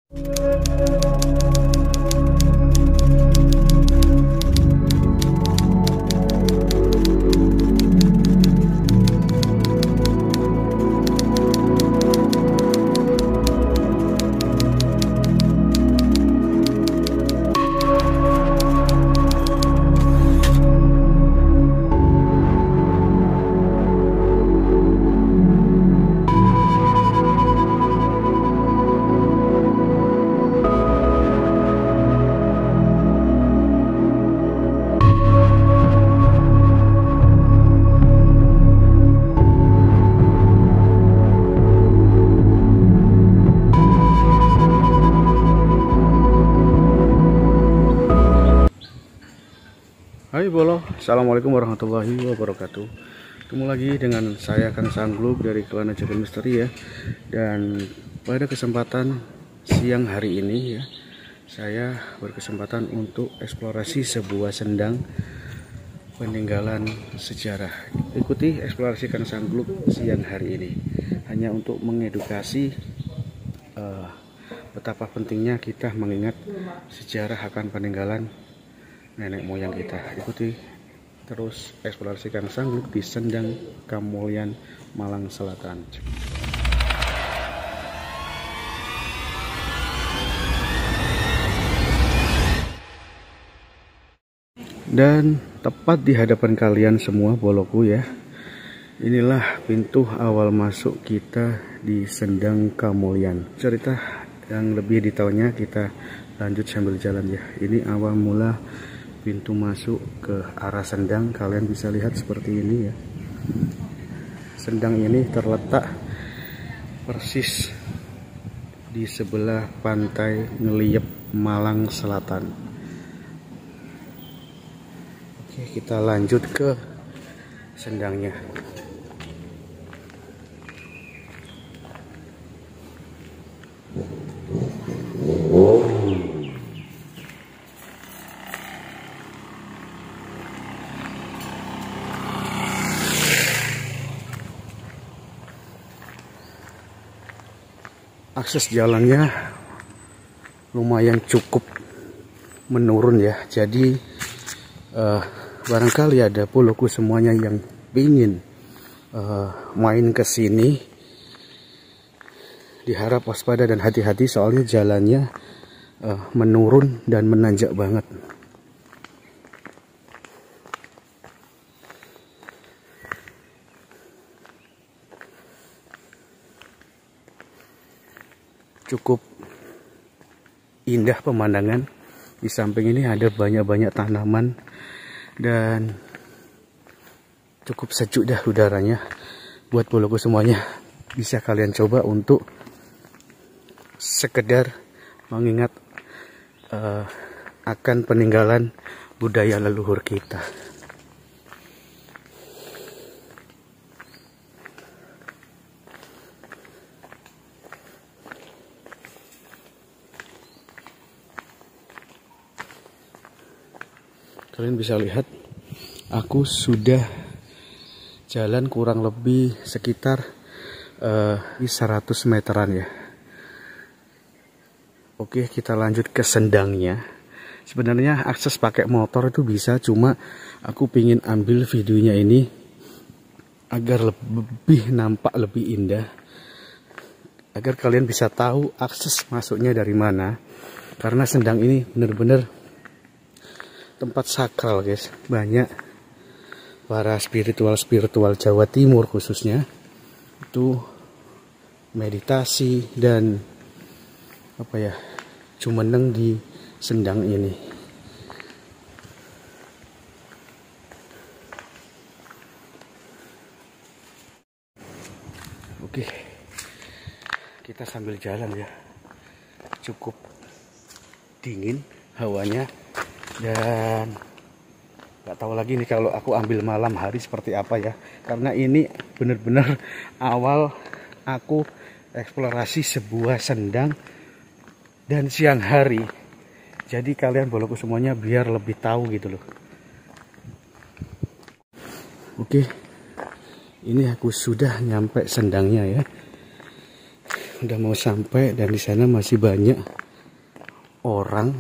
Hai Bolo, Assalamualaikum warahmatullahi wabarakatuh. Ketemu lagi dengan saya Kang Sangluk dari Kelana Jagal Misteri ya. Dan pada kesempatan siang hari ini ya, saya berkesempatan untuk eksplorasi sebuah sendang peninggalan sejarah. Ikuti eksplorasi Kang Sangluk siang hari ini, hanya untuk mengedukasi betapa pentingnya kita mengingat sejarah akan peninggalan nenek moyang kita. Ikuti terus eksplorasi Kang Sangluk di Sendang Kamulyan, Malang Selatan. Dan tepat di hadapan kalian semua boloku ya, inilah pintu awal masuk kita di Sendang Kamulyan. Cerita yang lebih detailnya kita lanjut sambil jalan ya. Ini awal mula pintu masuk ke arah Sendang. Kalian bisa lihat seperti ini ya. Sendang ini terletak persis di sebelah pantai Ngeliep, Malang Selatan. Oke, kita lanjut ke sendangnya. Akses jalannya lumayan cukup menurun ya. Jadi barangkali ada boloku semuanya yang ingin main ke sini, diharap waspada dan hati-hati soalnya jalannya menurun dan menanjak banget. Cukup indah pemandangan. Di samping ini ada banyak-banyak tanaman dan cukup sejuk dah udaranya. Buat boloku semuanya, bisa kalian coba untuk sekedar mengingat akan peninggalan budaya leluhur kita. Kalian bisa lihat, aku sudah jalan kurang lebih sekitar 100 meteran ya. Oke, kita lanjut ke sendangnya. Sebenarnya akses pakai motor itu bisa, cuma aku pingin ambil videonya ini agar lebih nampak lebih indah, agar kalian bisa tahu akses masuknya dari mana. Karena sendang ini benar-benar tempat sakral guys. Banyak para spiritual Jawa Timur khususnya itu meditasi dan cumeneng di sendang ini. Oke, kita sambil jalan ya. Cukup dingin hawanya. Dan nggak tahu lagi nih kalau aku ambil malam hari seperti apa ya, karena ini benar-benar awal aku eksplorasi sebuah sendang dan siang hari. Jadi kalian boloku semuanya biar lebih tahu gitu loh. Oke, ini aku sudah nyampe sendangnya ya. udah mau sampai, dan di sana masih banyak orang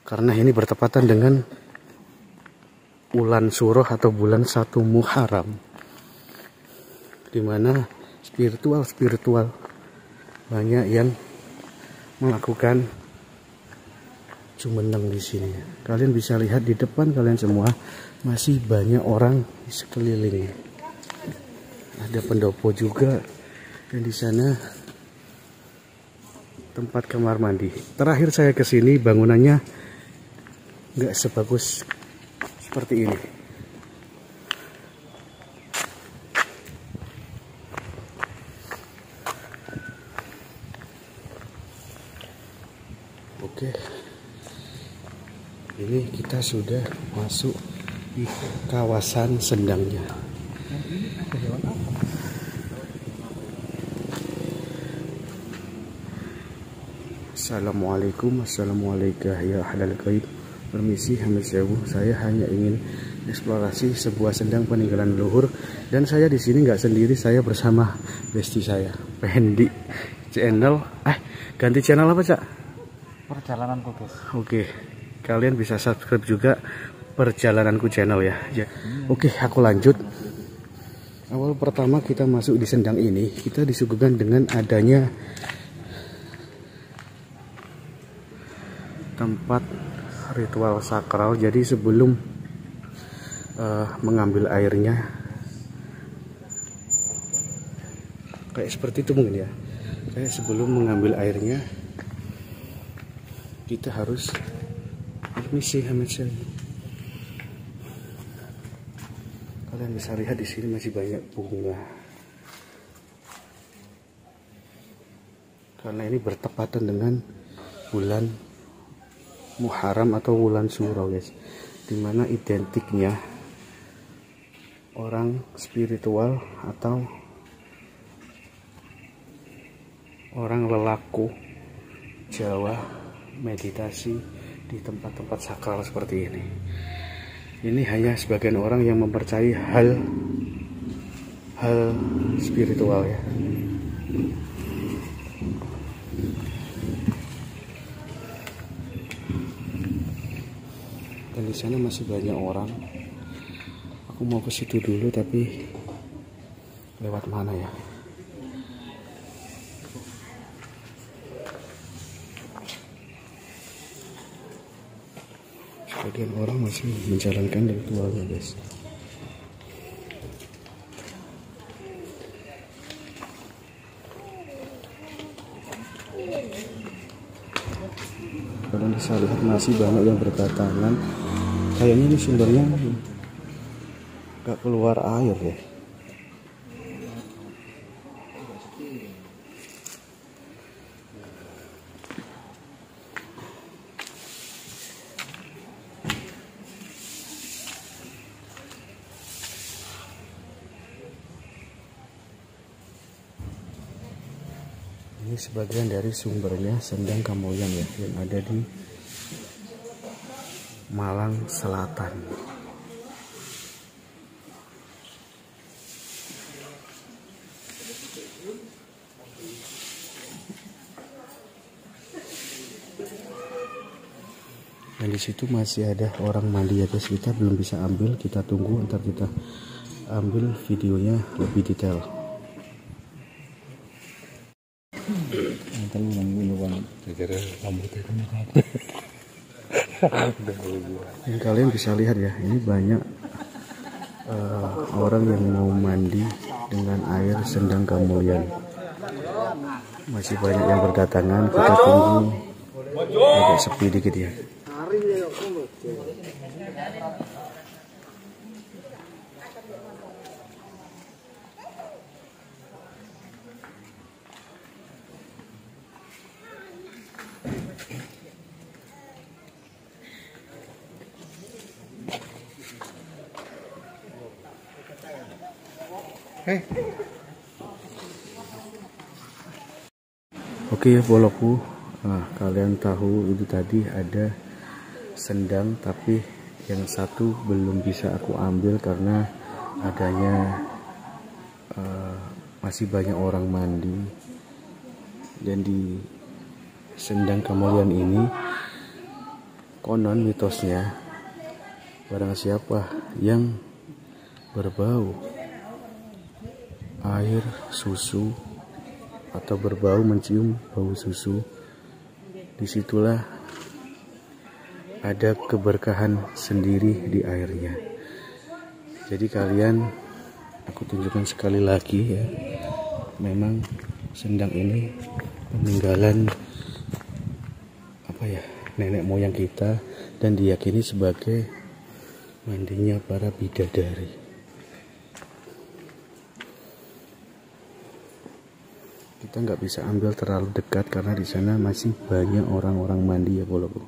karena ini bertepatan dengan bulan Suroh atau bulan 1 Muharram, dimana spiritual banyak yang melakukan cumeneng di sini. Kalian bisa lihat di depan kalian semua masih banyak orang di sekelilingnya. Ada pendopo juga, dan di sana tempat kamar mandi. Terakhir saya ke sini bangunannya nggak sebagus seperti ini. Oke, ini kita sudah masuk di kawasan Sendangnya. Assalamualaikum, assalamualaikum ya ahlal gaib. Permisi, Hamid Sewu. Saya hanya ingin eksplorasi sebuah sendang peninggalan leluhur, dan saya di sini nggak sendiri, saya bersama bestie saya, Pendi channel. Ganti channel apa, Cak? Perjalananku, guys. Oke, kalian bisa subscribe juga Perjalananku channel ya. Oke, aku lanjut. Awal pertama kita masuk di sendang ini, kita disuguhkan dengan adanya tempat ritual sakral. Jadi sebelum mengambil airnya, kayak seperti itu mungkin ya, kayak sebelum mengambil airnya kita harus permisi. Kalian bisa lihat di sini masih banyak bunga, karena ini bertepatan dengan bulan Muharram atau bulan Suroh, guys, dimana identiknya orang spiritual atau orang lelaku Jawa meditasi di tempat-tempat sakral seperti ini. Ini hanya sebagian orang yang mempercayai hal spiritual ya. Dan di sana masih banyak orang. Aku mau ke situ dulu, tapi lewat mana ya? Sebagian orang masih menjalankan ritualnya, guys. Kalian bisa lihat masih banyak yang berdatangan. Kayaknya ini sumbernya nggak keluar air ya. Ini sebagian dari sumbernya Sendang Kamulyan ya, yang ada di Malang Selatan. Dan di situ masih ada orang mandi ya, guys. Kita belum bisa ambil, kita tunggu, ntar kita ambil videonya lebih detail. Dan kalian bisa lihat ya, ini banyak orang yang mau mandi dengan air Sendang Kamulyan. Masih banyak yang berdatangan, kita tunggu agak sepi dikit ya. Oke ya bolokku, kalian tahu itu tadi ada sendang, tapi yang satu belum bisa aku ambil karena adanya masih banyak orang mandi Dan di Sendang Kamulian ini konon mitosnya barang siapa yang berbau air susu atau berbau mencium bau susu, disitulah ada keberkahan sendiri di airnya. Jadi kalian, aku tunjukkan sekali lagi ya, memang sendang ini peninggalan nenek moyang kita dan diyakini sebagai mandinya para bidadari. Kita nggak bisa ambil terlalu dekat karena di sana masih banyak orang-orang mandi ya boloku.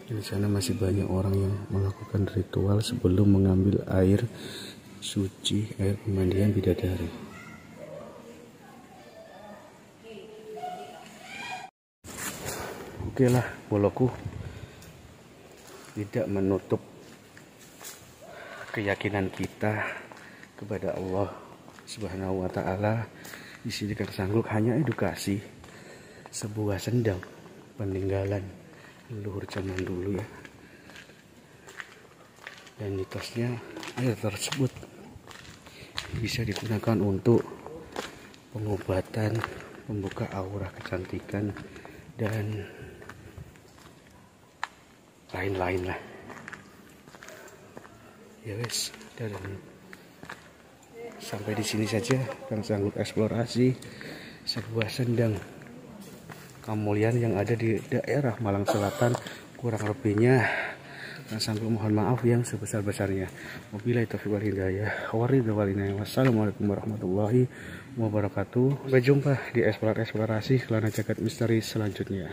Di sana masih banyak orang yang melakukan ritual sebelum mengambil air suci, air pemandian bidadari. Oke lah boloku, tidak menutup keyakinan kita kepada Allah Subhanahu wa Ta'ala. Di sini kan Sangguk hanya edukasi sebuah sendang peninggalan leluhur zaman dulu ya. Dan mitosnya air tersebut bisa digunakan untuk pengobatan, pembuka aura kecantikan, dan lain-lain lah. Ya wes, dan sampai di sini saja Kang Sangguk eksplorasi sebuah sendang Kamulian yang ada di daerah Malang Selatan. Kurang lebihnya Kang Sangguk mohon maaf yang sebesar-besarnya. Wabillahi taufiq wal hidayah. Wassalamualaikum warahmatullahi wabarakatuh. Sampai jumpa di eksplorasi Kelana Jagat Misteri selanjutnya.